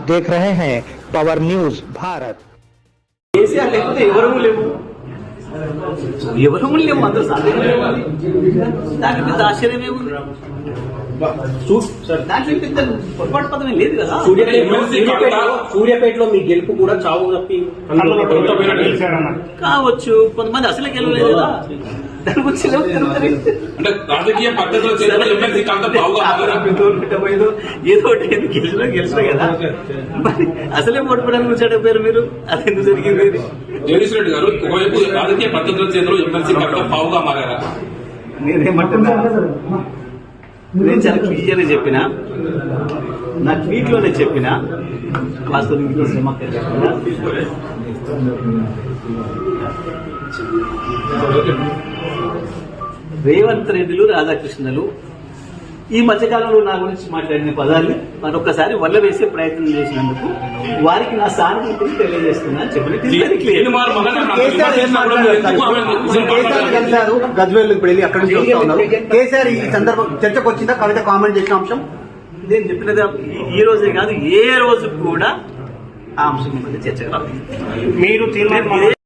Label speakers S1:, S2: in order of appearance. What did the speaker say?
S1: देख रहे हैं पवर न्यूज भारत।
S2: కేసీఆర్ లేకపోతే ఎవరూ లేవు అందరూ దాంట్లో పెద్ద ఆశ్చర్యం ఏముంది? దాంట్లో పెద్ద పొరపాటు పదమే లేదు కదా.
S3: సూర్యాపేటలో మీ గెలుపు కూడా చావు తప్పి
S2: కావచ్చు, కొంతమంది అసలే గెలవలేదు కదా. దాని గురించి
S4: అంటే రాజకీయ పద్ధతిలో
S2: ఏదో గెలిచిన కదా. మరి అసలే ఓడిపోవడానికి వచ్చాడు పేరు మీరు, అది ఎందుకు జరిగింది?
S4: జగదీష్ రెడ్డి గారు ఒకవైపు రాజకీయ పద్ధతుల చేతిలో ఎమ్మెల్సీ కట్ట పావుగా మారారా?
S2: నేనేమంటున్నా, నేను చాలా క్లియర్గా చెప్పిన, నా ట్వీట్ లోనే చెప్పిన, వాస్తవ శ్రమ రేవంత్ రెడ్డిలు రాధాకృష్ణలు ఈ మధ్యకాలంలో నా గురించి మాట్లాడిన పదాన్ని మరొకసారి వల్ల వేసే ప్రయత్నం చేసినందుకు వారికి నా సానుభూతిని తెలియజేస్తున్నా అని చెప్పి
S3: గజ్వేల్ ఇప్పుడు వెళ్ళి అక్కడ నుంచి వస్తా ఉన్నారు. కేసీఆర్ ఈ సందర్భం చర్చకు వచ్చిందా? కవిత కామెంట్ చేసిన అంశం
S2: నేను చెప్పినది ఈ రోజే కాదు, ఏ రోజు కూడా ఆ అంశం మీద చర్చ రాదు.
S3: మీరు